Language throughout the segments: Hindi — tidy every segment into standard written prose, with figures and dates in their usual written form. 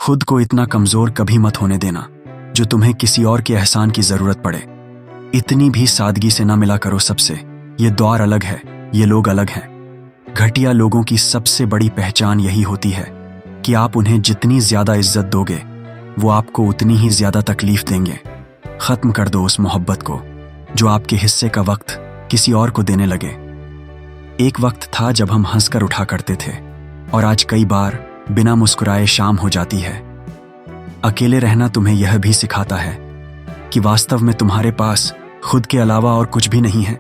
खुद को इतना कमजोर कभी मत होने देना जो तुम्हें किसी और के एहसान की जरूरत पड़े। इतनी भी सादगी से ना मिला करो सबसे। ये दौर अलग है, ये लोग अलग हैं। घटिया लोगों की सबसे बड़ी पहचान यही होती है कि आप उन्हें जितनी ज्यादा इज्जत दोगे वो आपको उतनी ही ज्यादा तकलीफ देंगे। खत्म कर दो उस मोहब्बत को जो आपके हिस्से का वक्त किसी और को देने लगे। एक वक्त था जब हम हंसकर उठा करते थे और आज कई बार बिना मुस्कुराए शाम हो जाती है। अकेले रहना तुम्हें यह भी सिखाता है कि वास्तव में तुम्हारे पास खुद के अलावा और कुछ भी नहीं है।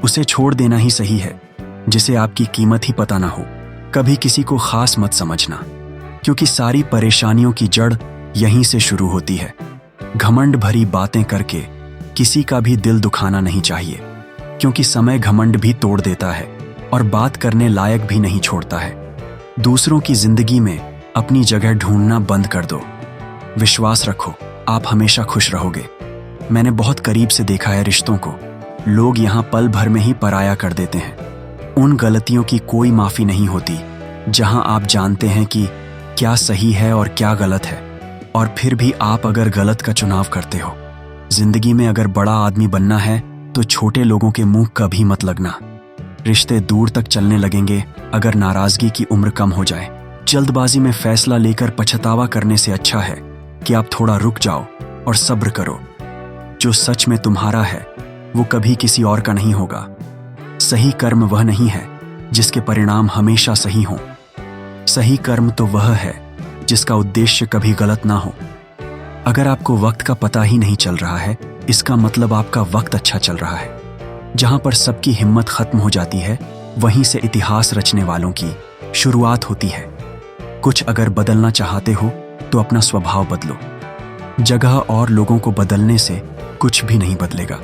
उसे छोड़ देना ही सही है जिसे आपकी कीमत ही पता ना हो। कभी किसी को खास मत समझना क्योंकि सारी परेशानियों की जड़ यहीं से शुरू होती है। घमंड भरी बातें करके किसी का भी दिल दुखाना नहीं चाहिए क्योंकि समय घमंड भी तोड़ देता है और बात करने लायक भी नहीं छोड़ता है। दूसरों की जिंदगी में अपनी जगह ढूंढना बंद कर दो। विश्वास रखो, आप हमेशा खुश रहोगे। मैंने बहुत करीब से देखा है रिश्तों को। लोग यहाँ पल भर में ही पराया कर देते हैं। उन गलतियों की कोई माफी नहीं होती जहां आप जानते हैं कि क्या सही है और क्या गलत है, और फिर भी आप अगर गलत का चुनाव करते हो। जिंदगी में अगर बड़ा आदमी बनना है तो छोटे लोगों के मुंह कभी मत लगना। रिश्ते दूर तक चलने लगेंगे अगर नाराजगी की उम्र कम हो जाए। जल्दबाजी में फैसला लेकर पछतावा करने से अच्छा है कि आप थोड़ा रुक जाओ और सब्र करो। जो सच में तुम्हारा है वो कभी किसी और का नहीं होगा। सही कर्म वह नहीं है जिसके परिणाम हमेशा सही हों। सही कर्म तो वह है जिसका उद्देश्य कभी गलत ना हो। अगर आपको वक्त का पता ही नहीं चल रहा है इसका मतलब आपका वक्त अच्छा चल रहा है। जहां पर सबकी हिम्मत खत्म हो जाती है वहीं से इतिहास रचने वालों की शुरुआत होती है। कुछ अगर बदलना चाहते हो तो अपना स्वभाव बदलो। जगह और लोगों को बदलने से कुछ भी नहीं बदलेगा।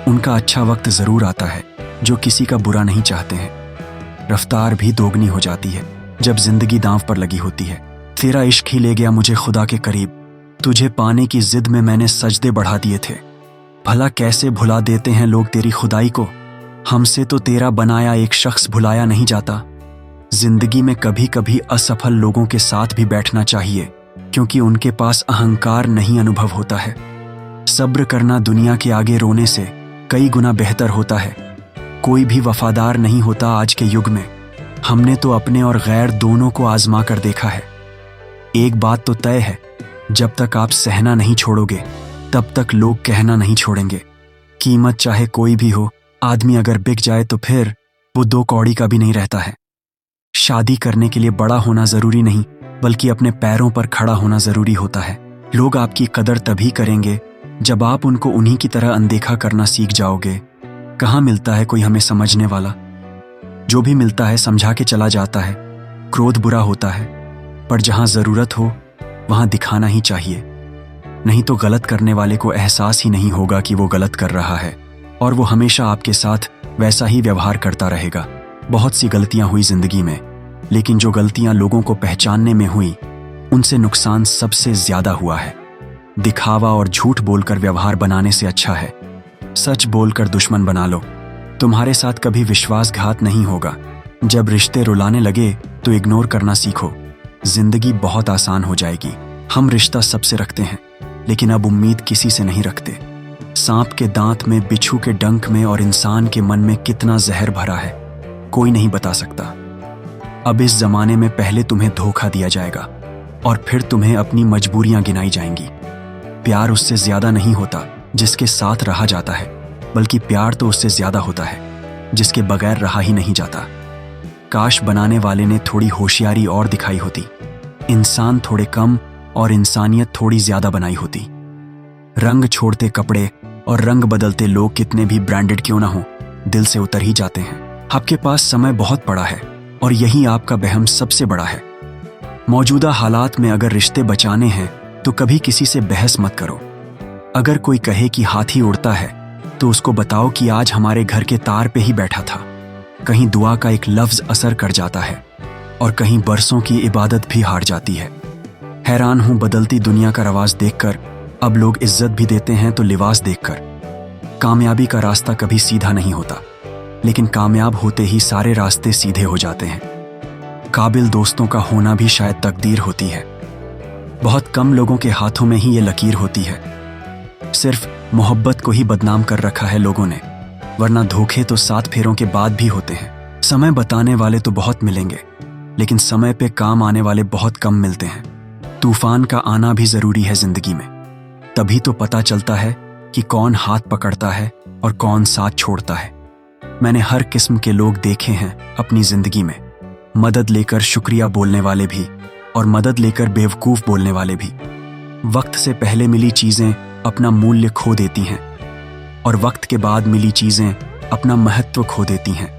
उनका अच्छा वक्त जरूर आता है जो किसी का बुरा नहीं चाहते हैं। रफ्तार भी दोगुनी हो जाती है जब जिंदगी दांव पर लगी होती है। तेरा इश्क ही ले गया मुझे खुदा के करीब। तुझे पाने की जिद में मैंने सजदे बढ़ा दिए थे। भला कैसे भुला देते हैं लोग तेरी खुदाई को। हमसे तो तेरा बनाया एक शख्स भुलाया नहीं जाता। जिंदगी में कभी कभी असफल लोगों के साथ भी बैठना चाहिए क्योंकि उनके पास अहंकार नहीं अनुभव होता है। सब्र करना दुनिया के आगे रोने से कई गुना बेहतर होता है। कोई भी वफादार नहीं होता आज के युग में। हमने तो अपने और गैर दोनों को आजमा कर देखा है। एक बात तो तय है, जब तक आप सहना नहीं छोड़ोगे तब तक लोग कहना नहीं छोड़ेंगे। कीमत चाहे कोई भी हो, आदमी अगर बिक जाए तो फिर वो 2 कौड़ी का भी नहीं रहता है। शादी करने के लिए बड़ा होना जरूरी नहीं बल्कि अपने पैरों पर खड़ा होना जरूरी होता है। लोग आपकी कदर तभी करेंगे जब आप उनको उन्हीं की तरह अनदेखा करना सीख जाओगे। कहाँ मिलता है कोई हमें समझने वाला। जो भी मिलता है समझा के चला जाता है। क्रोध बुरा होता है पर जहां जरूरत हो वहां दिखाना ही चाहिए। नहीं तो गलत करने वाले को एहसास ही नहीं होगा कि वो गलत कर रहा है और वो हमेशा आपके साथ वैसा ही व्यवहार करता रहेगा। बहुत सी गलतियां हुई जिंदगी में, लेकिन जो गलतियां लोगों को पहचानने में हुई उनसे नुकसान सबसे ज्यादा हुआ है। दिखावा और झूठ बोलकर व्यवहार बनाने से अच्छा है सच बोलकर दुश्मन बना लो। तुम्हारे साथ कभी विश्वासघात नहीं होगा। जब रिश्ते रुलाने लगे तो इग्नोर करना सीखो। जिंदगी बहुत आसान हो जाएगी। हम रिश्ता सबसे रखते हैं लेकिन अब उम्मीद किसी से नहीं रखते। सांप के दांत में, बिच्छू के डंक में और इंसान के मन में कितना जहर भरा है कोई नहीं बता सकता। अब इस जमाने में पहले तुम्हें धोखा दिया जाएगा और फिर तुम्हें अपनी मजबूरियां गिनाई जाएंगी। प्यार उससे ज्यादा नहीं होता जिसके साथ रहा जाता है, बल्कि प्यार तो उससे ज्यादा होता है जिसके बगैर रहा ही नहीं जाता। काश बनाने वाले ने थोड़ी होशियारी और दिखाई होती। इंसान थोड़े कम और इंसानियत थोड़ी ज्यादा बनाई होती। रंग छोड़ते कपड़े और रंग बदलते लोग कितने भी ब्रांडेड क्यों ना हो, दिल से उतर ही जाते हैं। आपके पास समय बहुत पड़ा है और यही आपका वहम सबसे बड़ा है। मौजूदा हालात में अगर रिश्ते बचाने हैं तो कभी किसी से बहस मत करो। अगर कोई कहे कि हाथी उड़ता है तो उसको बताओ कि आज हमारे घर के तार पे ही बैठा था। कहीं दुआ का एक लफ्ज असर कर जाता है और कहीं बरसों की इबादत भी हार जाती है। हैरान हूं बदलती दुनिया का रवाज देखकर। अब लोग इज्जत भी देते हैं तो लिबास देखकर। कामयाबी का रास्ता कभी सीधा नहीं होता, लेकिन कामयाब होते ही सारे रास्ते सीधे हो जाते हैं। काबिल दोस्तों का होना भी शायद तकदीर होती है। बहुत कम लोगों के हाथों में ही ये लकीर होती है। सिर्फ मोहब्बत को ही बदनाम कर रखा है लोगों ने, वरना धोखे तो 7 फेरों के बाद भी होते हैं। समय बताने वाले तो बहुत मिलेंगे, लेकिन समय पे काम आने वाले बहुत कम मिलते हैं। तूफान का आना भी जरूरी है जिंदगी में, तभी तो पता चलता है कि कौन हाथ पकड़ता है और कौन साथ छोड़ता है। मैंने हर किस्म के लोग देखे हैं अपनी जिंदगी में, मदद लेकर शुक्रिया बोलने वाले भी और मदद लेकर बेवकूफ बोलने वाले भी। वक्त से पहले मिली चीजें अपना मूल्य खो देती हैं और वक्त के बाद मिली चीजें अपना महत्व खो देती हैं।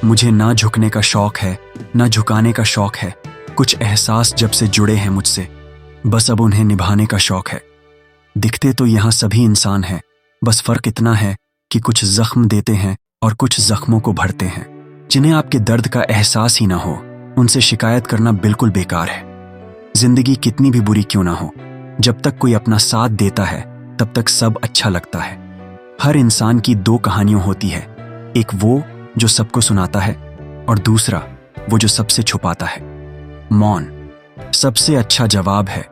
मुझे ना झुकने का शौक है, ना झुकाने का शौक है। कुछ एहसास जब से जुड़े हैं मुझसे, बस अब उन्हें निभाने का शौक है। दिखते तो यहाँ सभी इंसान हैं, बस फर्क इतना है कि कुछ जख्म देते हैं और कुछ जख्मों को भरते हैं। जिन्हें आपके दर्द का एहसास ही ना हो, उनसे शिकायत करना बिल्कुल बेकार है। जिंदगी कितनी भी बुरी क्यों ना हो, जब तक कोई अपना साथ देता है तब तक सब अच्छा लगता है। हर इंसान की 2 कहानियां होती है, एक वो जो सबको सुनाता है और दूसरा वो जो सबसे छुपाता है। मौन सबसे अच्छा जवाब है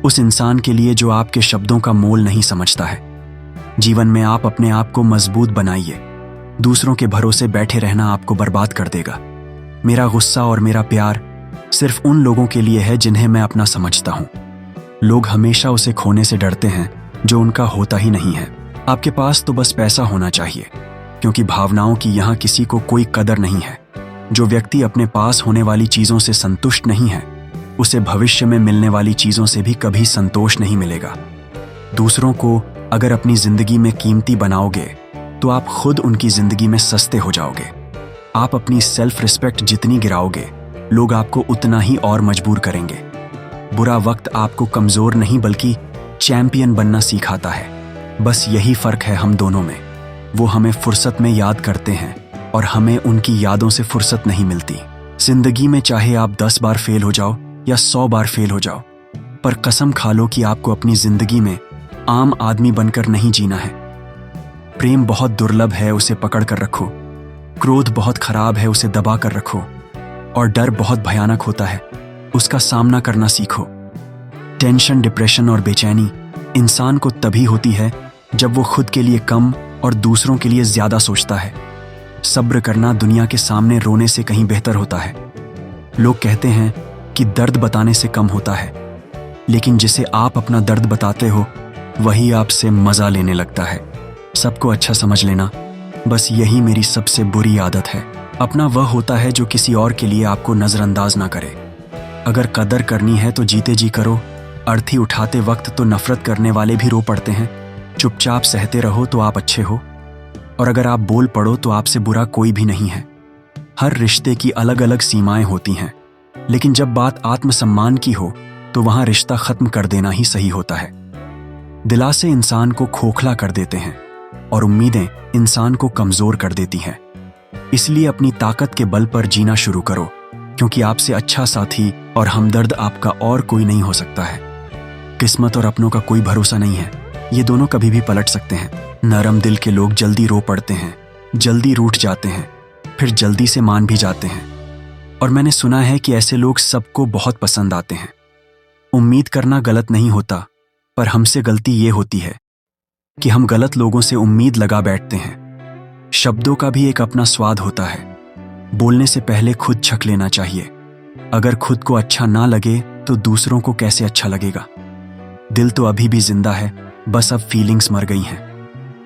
उस इंसान के लिए जो आपके शब्दों का मोल नहीं समझता है। जीवन में आप अपने आप को मजबूत बनाइए, दूसरों के भरोसे बैठे रहना आपको बर्बाद कर देगा। मेरा गुस्सा और मेरा प्यार सिर्फ उन लोगों के लिए है जिन्हें मैं अपना समझता हूं। लोग हमेशा उसे खोने से डरते हैं जो उनका होता ही नहीं है। आपके पास तो बस पैसा होना चाहिए, क्योंकि भावनाओं की यहाँ किसी को कोई कदर नहीं है। जो व्यक्ति अपने पास होने वाली चीजों से संतुष्ट नहीं है, उसे भविष्य में मिलने वाली चीजों से भी कभी संतोष नहीं मिलेगा। दूसरों को अगर अपनी जिंदगी में कीमती बनाओगे तो आप खुद उनकी जिंदगी में सस्ते हो जाओगे। आप अपनी सेल्फ रिस्पेक्ट जितनी गिराओगे, लोग आपको उतना ही और मजबूर करेंगे। बुरा वक्त आपको कमजोर नहीं बल्कि चैंपियन बनना सिखाता है। बस यही फर्क है हम दोनों में। वो हमें फुर्सत में याद करते हैं और हमें उनकी यादों से फुर्सत नहीं मिलती। जिंदगी में चाहे आप 10 बार फेल हो जाओ या 100 बार फेल हो जाओ, पर कसम खा लो कि आपको अपनी जिंदगी में आम आदमी बनकर नहीं जीना है। प्रेम बहुत दुर्लभ है, उसे पकड़ कर रखो। क्रोध बहुत खराब है, उसे दबा कर रखो। और डर बहुत भयानक होता है, उसका सामना करना सीखो। टेंशन, डिप्रेशन और बेचैनी इंसान को तभी होती है जब वो खुद के लिए कम और दूसरों के लिए ज्यादा सोचता है। सब्र करना दुनिया के सामने रोने से कहीं बेहतर होता है। लोग कहते हैं कि दर्द बताने से कम होता है, लेकिन जिसे आप अपना दर्द बताते हो वही आपसे मजा लेने लगता है। सबको अच्छा समझ लेना, बस यही मेरी सबसे बुरी आदत है। अपना वह होता है जो किसी और के लिए आपको नजरअंदाज ना करे। अगर कदर करनी है तो जीते जी करो। अर्थी उठाते वक्त तो नफरत करने वाले भी रो पड़ते हैं। चुपचाप सहते रहो तो आप अच्छे हो, और अगर आप बोल पड़ो तो आपसे बुरा कोई भी नहीं है। हर रिश्ते की अलग अलग सीमाएं होती हैं, लेकिन जब बात आत्मसम्मान की हो तो वहां रिश्ता खत्म कर देना ही सही होता है। दिलासे इंसान को खोखला कर देते हैं और उम्मीदें इंसान को कमजोर कर देती हैं। इसलिए अपनी ताकत के बल पर जीना शुरू करो, क्योंकि आपसे अच्छा साथी और हमदर्द आपका और कोई नहीं हो सकता है। किस्मत और अपनों का कोई भरोसा नहीं है, ये दोनों कभी भी पलट सकते हैं। नरम दिल के लोग जल्दी रो पड़ते हैं, जल्दी रूठ जाते हैं, फिर जल्दी से मान भी जाते हैं। और मैंने सुना है कि ऐसे लोग सबको बहुत पसंद आते हैं। उम्मीद करना गलत नहीं होता, पर हमसे गलती ये होती है कि हम गलत लोगों से उम्मीद लगा बैठते हैं। शब्दों का भी एक अपना स्वाद होता है। बोलने से पहले खुद छक लेना चाहिए। अगर खुद को अच्छा ना लगे तो दूसरों को कैसे अच्छा लगेगा। दिल तो अभी भी जिंदा है, बस अब फीलिंग्स मर गई हैं।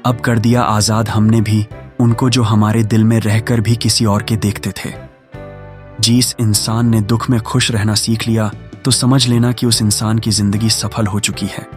अब कर दिया आजाद हमने भी उनको जो हमारे दिल में रहकर भी किसी और के देखते थे। जिस इंसान ने दुख में खुश रहना सीख लिया तो समझ लेना कि उस इंसान की जिंदगी सफल हो चुकी है।